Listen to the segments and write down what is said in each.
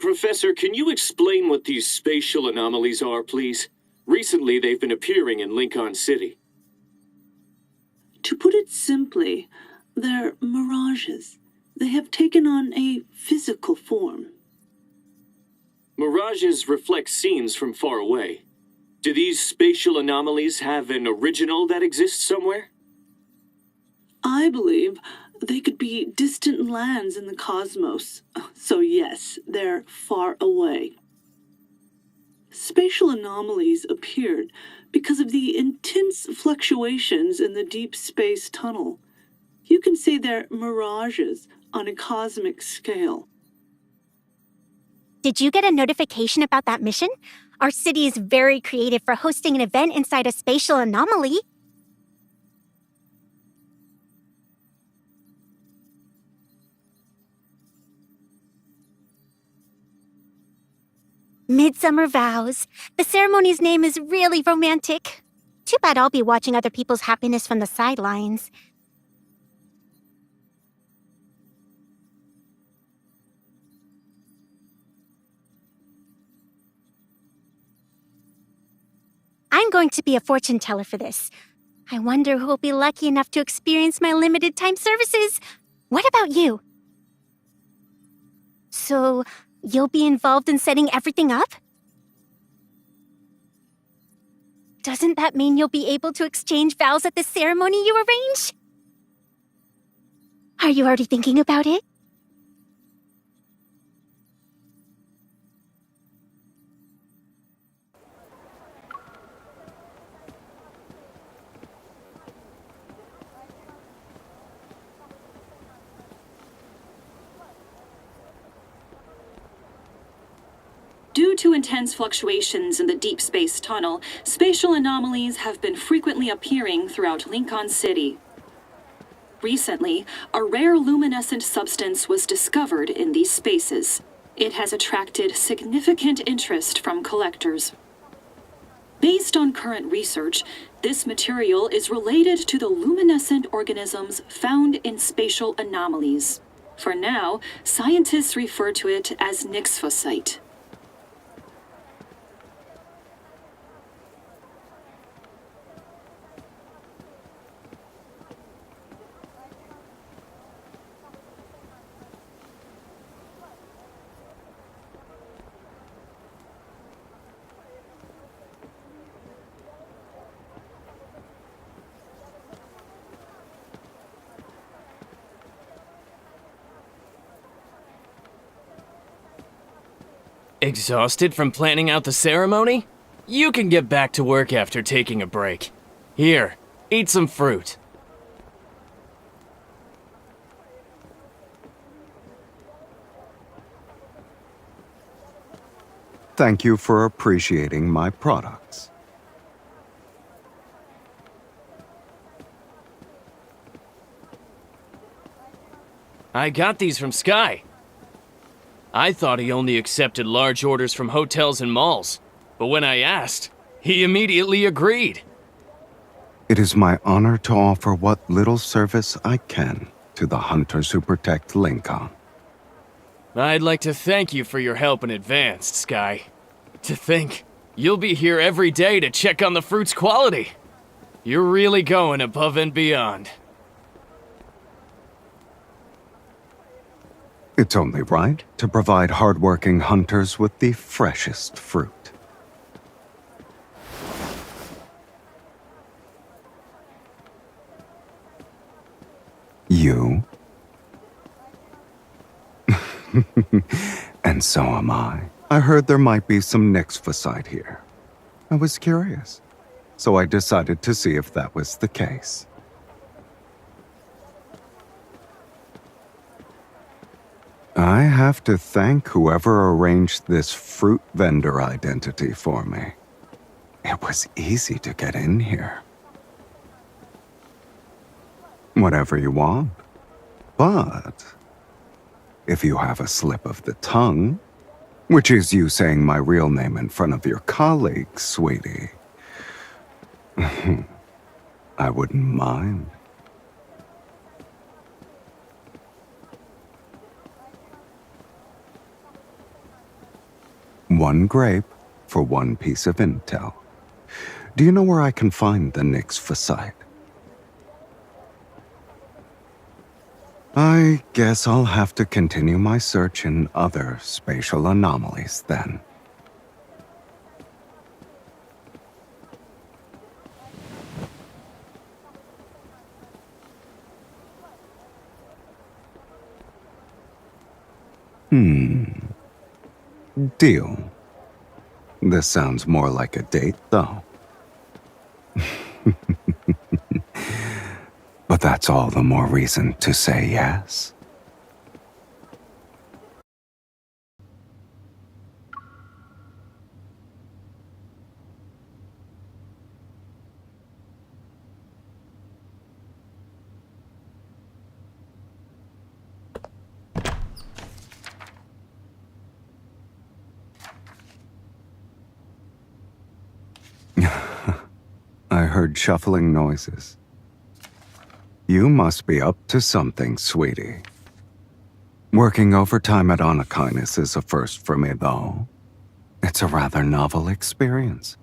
Professor, can you explain what these spatial anomalies are, please? Recently, they've been appearing in Lincoln City. To put it simply, they're mirages. They have taken on a physical form. Mirages reflect scenes from far away. Do these spatial anomalies have an original that exists somewhere? I believe they could be distant lands in the cosmos. So yes, they're far away. Spatial anomalies appeared because of the intense fluctuations in the deep space tunnel. You can say they're mirages on a cosmic scale. Did you get a notification about that mission? Our city is very creative for hosting an event inside a spatial anomaly. Midsummer Vows. The ceremony's name is really romantic. Too bad I'll be watching other people's happiness from the sidelines. I'm going to be a fortune teller for this. I wonder who will be lucky enough to experience my limited time services. What about you? So, you'll be involved in setting everything up? Doesn't that mean you'll be able to exchange vows at the ceremony you arrange? Are you already thinking about it? Due to intense fluctuations in the deep space tunnel, spatial anomalies have been frequently appearing throughout Lincoln City. Recently, a rare luminescent substance was discovered in these spaces. It has attracted significant interest from collectors. Based on current research, this material is related to the luminescent organisms found in spatial anomalies. For now, scientists refer to it as nixphosite. Exhausted from planning out the ceremony? You can get back to work after taking a break. Here, eat some fruit. Thank you for appreciating my products. I got these from Sky. I thought he only accepted large orders from hotels and malls, but when I asked, he immediately agreed. It is my honor to offer what little service I can to the hunters who protect Lincoln. I'd like to thank you for your help in advance, Sky. To think, you'll be here every day to check on the fruit's quality. You're really going above and beyond. It's only right to provide hardworking hunters with the freshest fruit. You? And so am I. I heard there might be some nixphosite here. I was curious, so I decided to see if that was the case. I have to thank whoever arranged this fruit vendor identity for me. It was easy to get in here. Whatever you want. But if you have a slip of the tongue, which is you saying my real name in front of your colleagues, sweetie, I wouldn't mind. One grape for one piece of intel. Do you know where I can find the Nyx Fossite? I guess I'll have to continue my search in other spatial anomalies then. Deal. This sounds more like a date, though. But that's all the more reason to say yes. I heard shuffling noises. You must be up to something, sweetie. Working overtime at Anakinus is a first for me, though. It's a rather novel experience.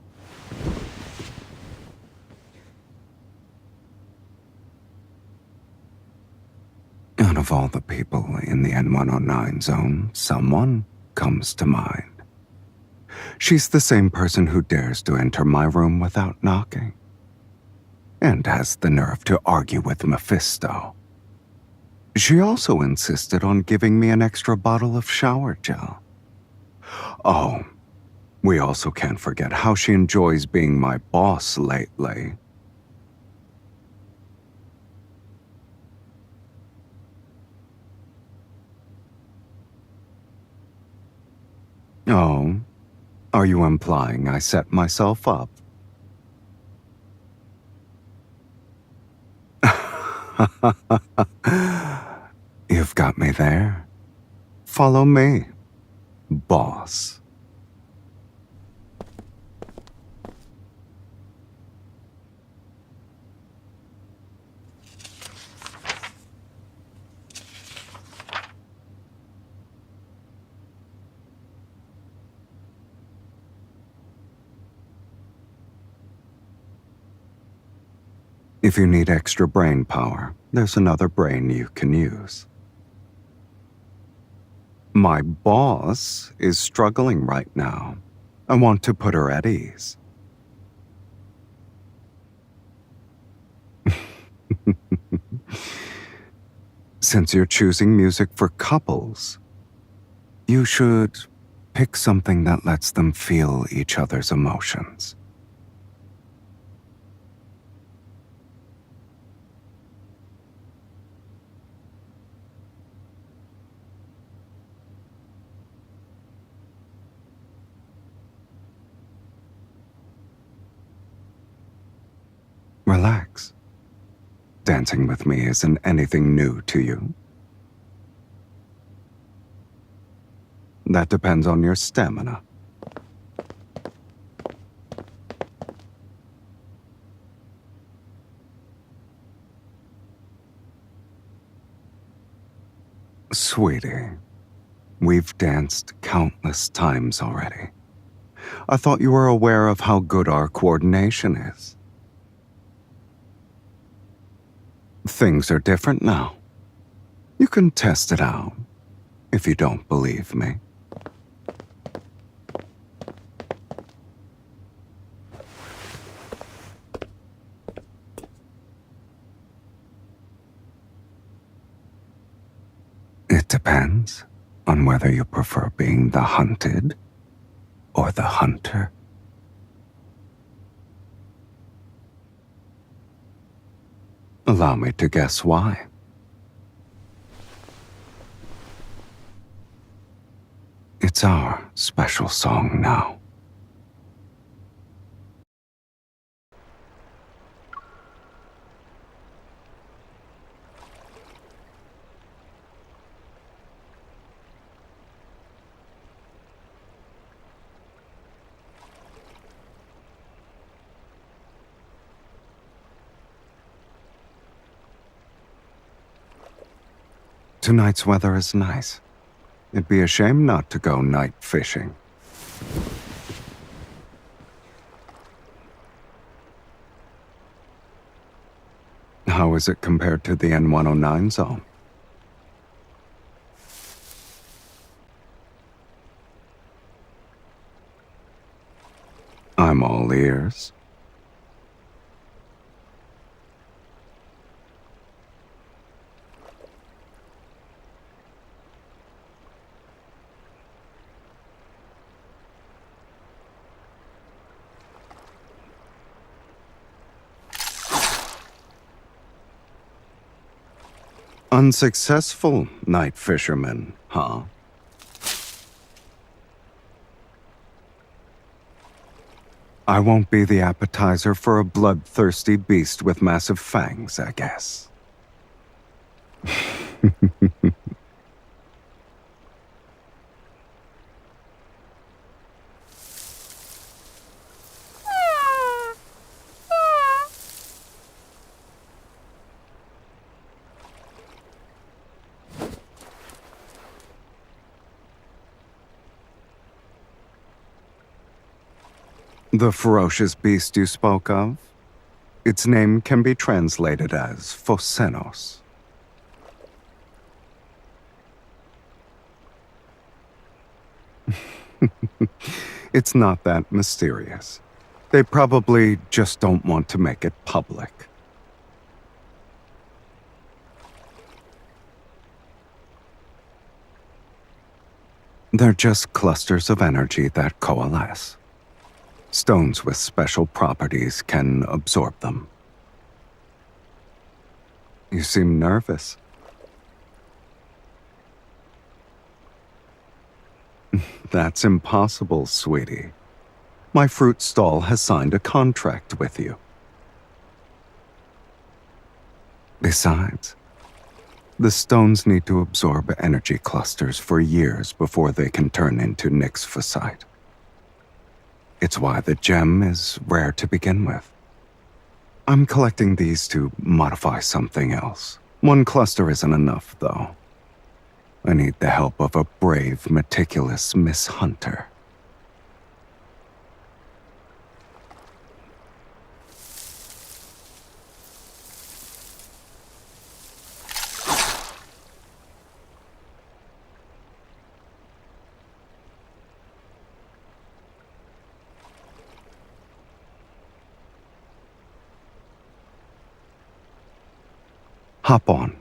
Out of all the people in the N109 zone, someone comes to mind. She's the same person who dares to enter my room without knocking. And has the nerve to argue with Mephisto. She also insisted on giving me an extra bottle of shower gel. Oh, we also can't forget how she enjoys being my boss lately. Oh, are you implying I set myself up? You've got me there. Follow me, boss. If you need extra brain power, there's another brain you can use. My boss is struggling right now. I want to put her at ease. Since you're choosing music for couples, you should pick something that lets them feel each other's emotions. Relax. Dancing with me isn't anything new to you. That depends on your stamina. Sweetie, we've danced countless times already. I thought you were aware of how good our coordination is. Things are different now. You can test it out, if you don't believe me. It depends on whether you prefer being the hunted or the hunter. Allow me to guess why. It's our special song now. Tonight's weather is nice. It'd be a shame not to go night fishing. How is it compared to the N109 zone? I'm all ears. Unsuccessful night fisherman, huh? I won't be the appetizer for a bloodthirsty beast with massive fangs, I guess. The ferocious beast you spoke of? Its name can be translated as Phocenos. It's not that mysterious. They probably just don't want to make it public. They're just clusters of energy that coalesce. Stones with special properties can absorb them. You seem nervous. That's impossible, sweetie. My fruit stall has signed a contract with you. Besides, the stones need to absorb energy clusters for years before they can turn into nyxphosite. It's why the gem is rare to begin with. I'm collecting these to modify something else. One cluster isn't enough, though. I need the help of a brave, meticulous Miss Hunter. Hop on.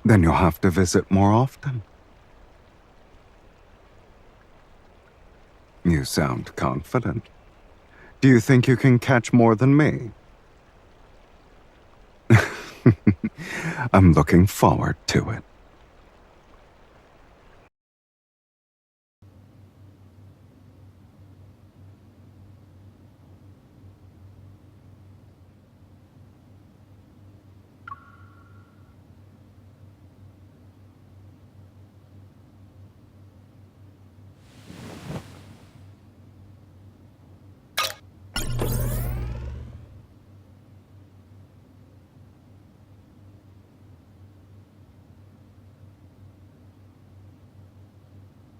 Then you'll have to visit more often. You sound confident. Do you think you can catch more than me? I'm looking forward to it.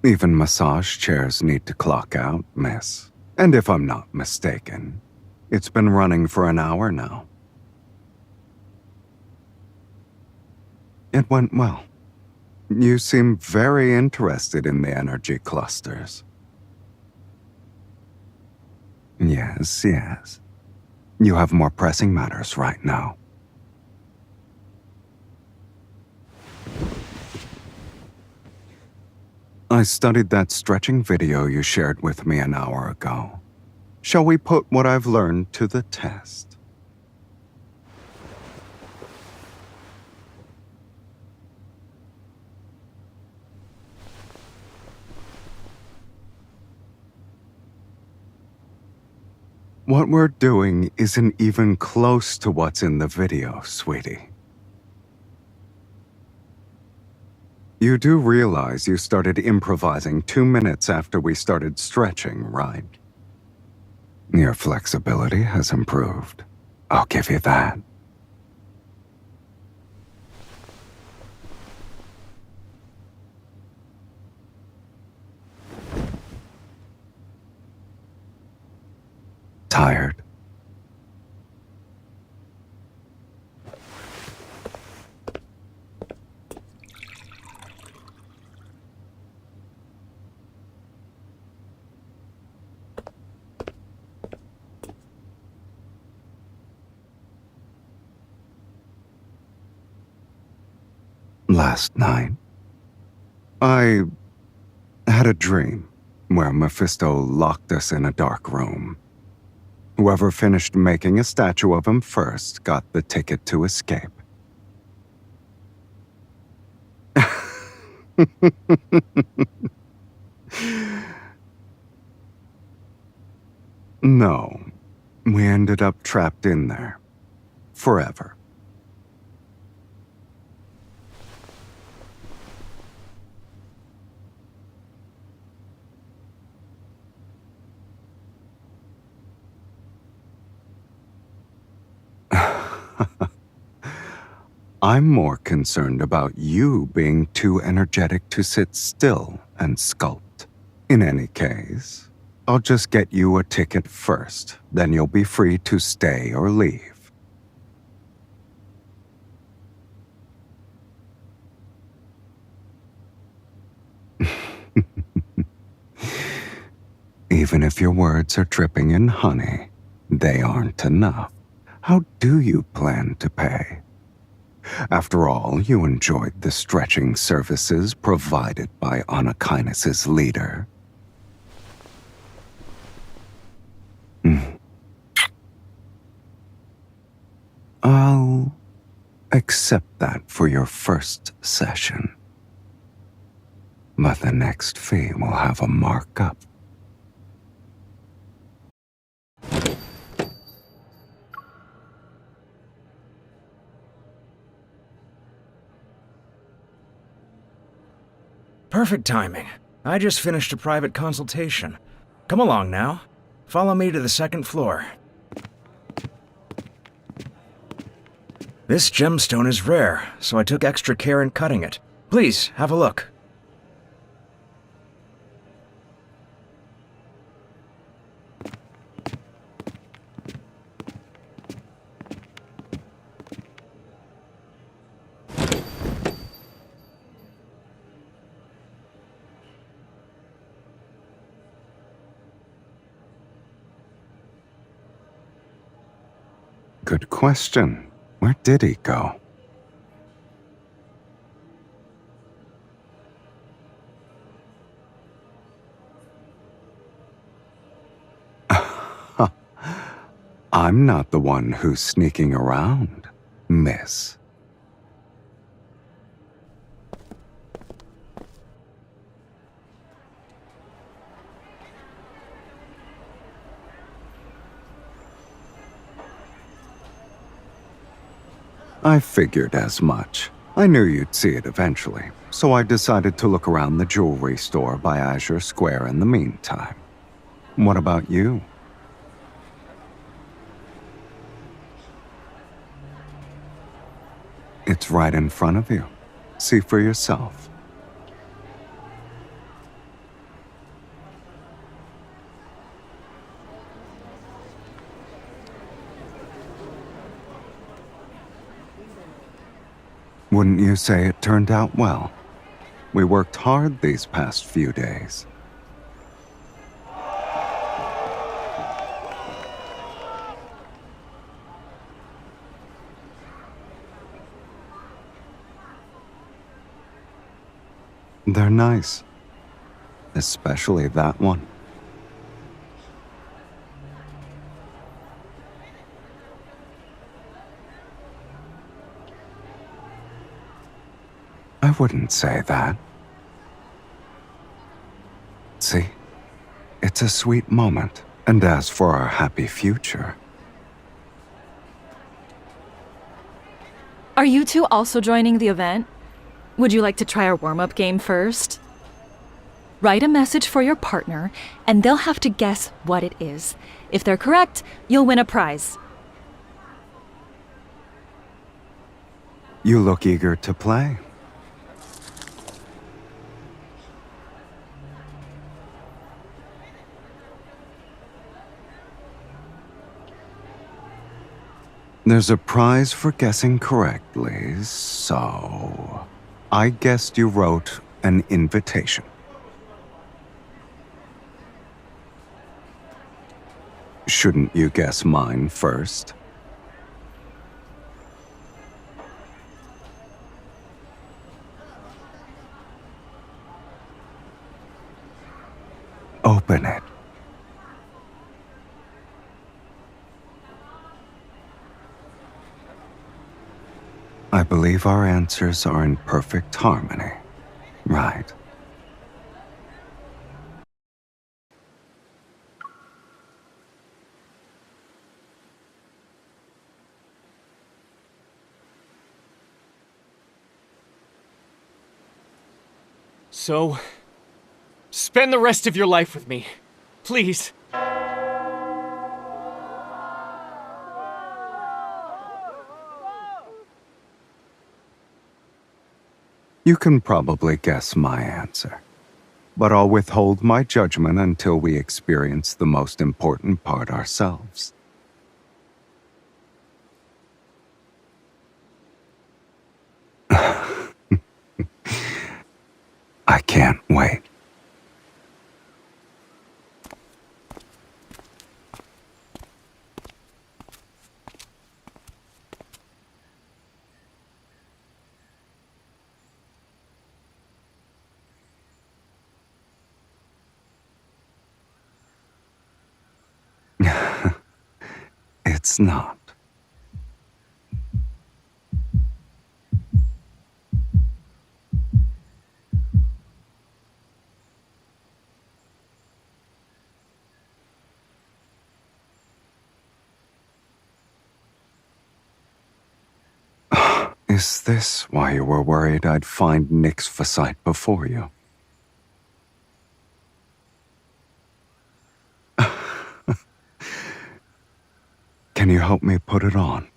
Even massage chairs need to clock out, miss. And if I'm not mistaken, it's been running for an hour now. It went well. You seem very interested in the energy clusters. Yes, yes. You have more pressing matters right now. I studied that stretching video you shared with me an hour ago. Shall we put what I've learned to the test? What we're doing isn't even close to what's in the video, sweetie. You do realize you started improvising 2 minutes after we started stretching, right? Your flexibility has improved. I'll give you that. Tired? Last night, I had a dream where Mephisto locked us in a dark room. Whoever finished making a statue of him first got the ticket to escape. No, we ended up trapped in there. Forever. I'm more concerned about you being too energetic to sit still and sculpt. In any case, I'll just get you a ticket first, then you'll be free to stay or leave. Even if your words are dripping in honey, they aren't enough. How do you plan to pay? After all, you enjoyed the stretching services provided by Anakinus' leader. I'll accept that for your first session. But the next fee will have a markup. Perfect timing. I just finished a private consultation. Come along now. Follow me to the second floor. This gemstone is rare, so I took extra care in cutting it. Please, have a look. Good question. Where did he go? I'm not the one who's sneaking around, miss. I figured as much. I knew you'd see it eventually, so I decided to look around the jewelry store by Azure Square in the meantime. What about you? It's right in front of you. See for yourself. Wouldn't you say it turned out well? We worked hard these past few days. They're nice. Especially that one. I wouldn't say that. See? It's a sweet moment. And as for our happy future... Are you two also joining the event? Would you like to try our warm-up game first? Write a message for your partner, and they'll have to guess what it is. If they're correct, you'll win a prize. You look eager to play. There's a prize for guessing correctly, so I guessed you wrote an invitation. Shouldn't you guess mine first? Open it. I believe our answers are in perfect harmony, right? So, spend the rest of your life with me. Please. You can probably guess my answer, but I'll withhold my judgment until we experience the most important part ourselves. I can't wait. It's not. Is this why you were worried I'd find Nick's Facite before you? Can you help me put it on?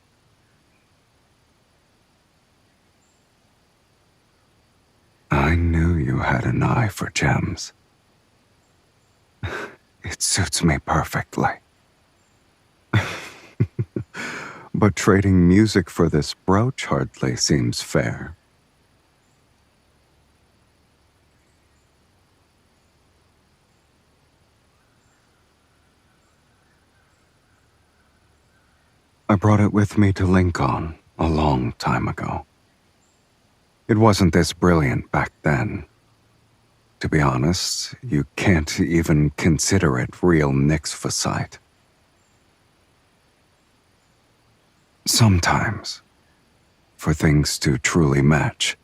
I knew you had an eye for gems. It suits me perfectly. But trading music for this brooch hardly seems fair. I brought it with me to Lincoln a long time ago. It wasn't this brilliant back then. To be honest, you can't even consider it real Nyx Facite. Sometimes, for things to truly match,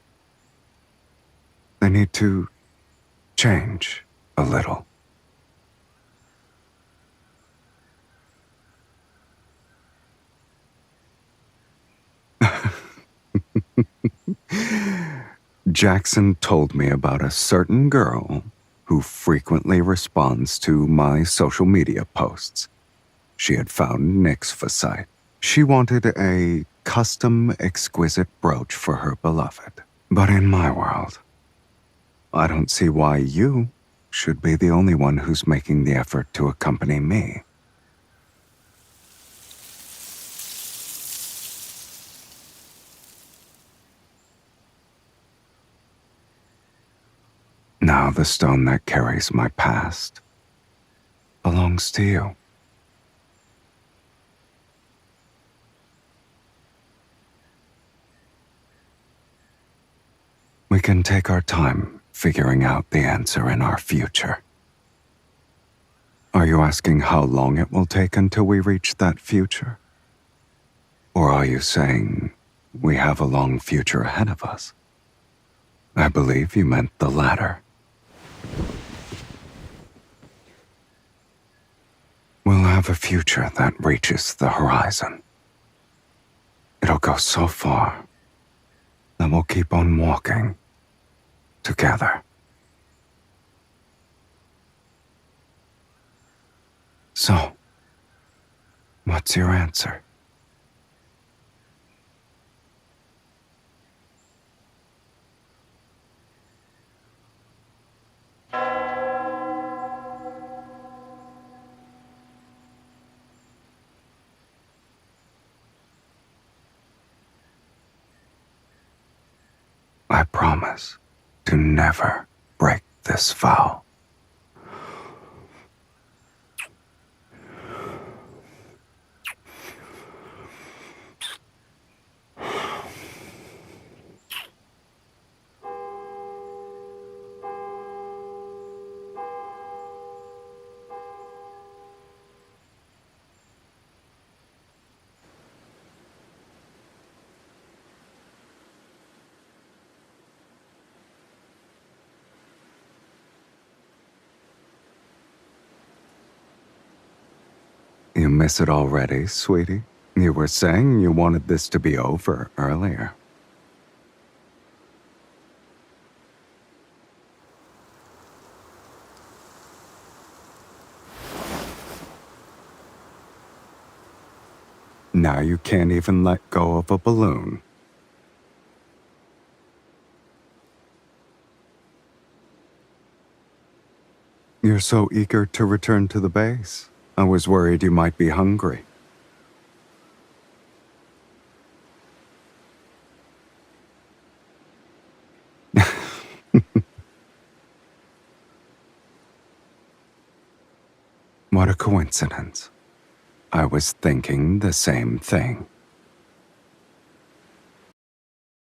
they need to change a little. Jackson told me about a certain girl who frequently responds to my social media posts. She had found Nyx Facite. She wanted a custom, exquisite brooch for her beloved. But in my world, I don't see why you should be the only one who's making the effort to accompany me. Now the stone that carries my past belongs to you. We can take our time figuring out the answer in our future. Are you asking how long it will take until we reach that future? Or are you saying we have a long future ahead of us? I believe you meant the latter. We'll have a future that reaches the horizon. It'll go so far that we'll keep on walking together. So, what's your answer? I promise to never break this vow. You miss it already, sweetie? You were saying you wanted this to be over earlier. Now you can't even let go of a balloon. You're so eager to return to the base. I was worried you might be hungry. What a coincidence. I was thinking the same thing.